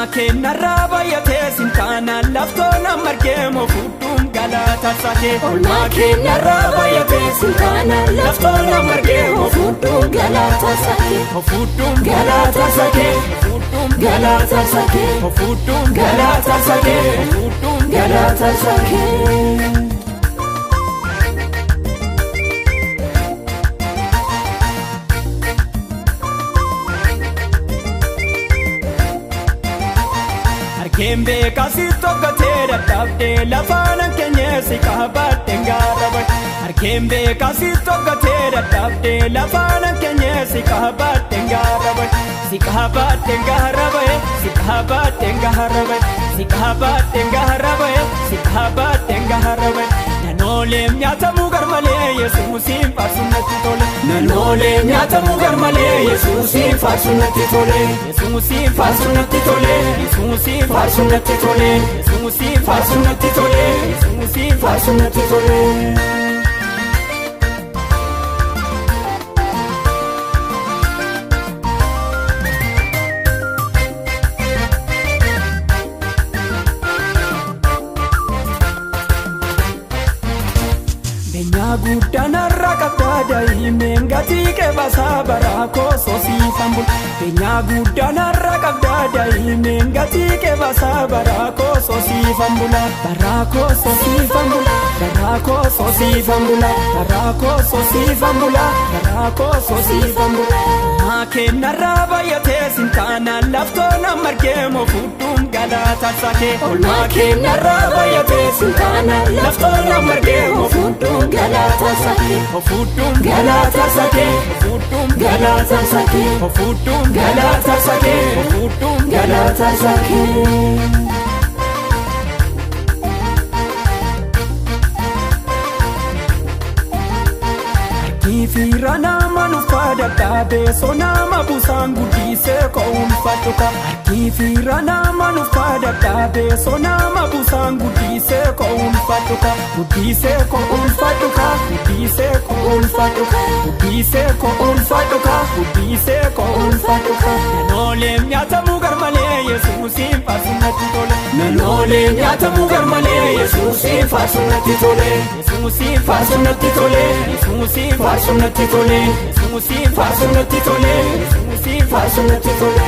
Olmaa keenyarraa baay'atee sintaanaan laftoon ammargeemo fuudhuun galata sake. Olmaa keenyarraa baay'atee sintaanaan laftoon ammargeemo fuudhuun galata sake. Fuudhuun galata sake. fuudhuun galata sake. fuudhuun galata sake. fuudhuun galata sake. Kembe kasi togatee dadhabdee lafaan keenyesi qabattee gaarabay. Kembe kasi togatee dadhabdee lafaan keenyesi qabattee gaarabay. Si qabattee gaarabay, si qabattee gaarabay, si qabattee gaarabay, si qabattee gaarabay. Nanoolem nyaatamu garmalee Yesuusin faarsunnatti tole. Nanoolem nyaatamu garmalee Yesuusin faarsunnatti tole. Yesuusin faarsunnatti tole. Yesuusin faarsunnatti tole. Yesuusin faarsunnatti tole. Yesuusin faarsunnatti tole. Guddanarra qabda daa'imman gatii qeebasaa barakoo soosiifan bula. Beenyaa guddanarra qabda daa'imman gatii qeebasaa barakoo soosiifan bula. Barakoo soosiifan bula. Barakoo soosiifan bula. Barakoo soosiifan bula. Barakoo soosiifan bula. Olmaa keenyarraa baay'atee sintaanaan laftoon ammargeemo fuudhuun galata sake. Olmaa keenyarraa baay'atee sintaanaan laftoon ammargeemo fuudhuun galata sake. Fuudhuun galata sake. fuudhuun galata sake. fuudhuun galata sake. fuudhuun galata sake. Kiifira nama nufa dadhabee sonama busaan guddisee koolfadhuka. Kiifira nama nufa dadhabee sonama busaan guddisee koolfadhuka. Guddisee koolfadhuka. Guddisee koolfadhuka. Guddisee koolfadhuka. Guddisee koolfadhuka. Nanoolem nyaatamu garmalee Yesuusin faarsunnatti tole. Nanoolem nyaatamu garmalee Yesuusin faarsunnatti tole. Yesuusin faarsunnatti tole. Yesuusin faarsunnatti tole. Yesuusin faarsunnatti tole. Yesuusin faarsunnatti tole.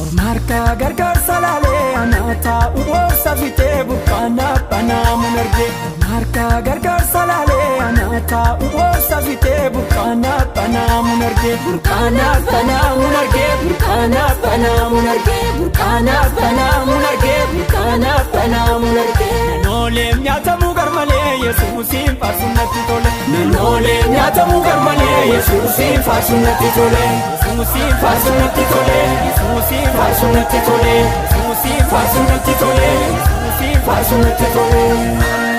Ormarka gargaarsa laalee anaataa uwwabsa fitee burqaana banaamuun argee. Ormarka gargaarsa laalee anaataa uwwabsa fitee burqaana banaamuun argee. Burqaana banaamuun argee. Burqaana banaamuun argee. Burqaana banaamuun argee. Burqaana banaamuun argee. Nanoolem nyaatamu garmalee Yesuusin faarsunnatti tole. Nanoolem nyaatamu garmalee Yesuusin faarsunnatti tole. Yesuusin faarsunnatti tole. Yesuusin faarsunnatti tole. Yesuusin faarsunnatti tole. Yesuusin faarsunnatti tole.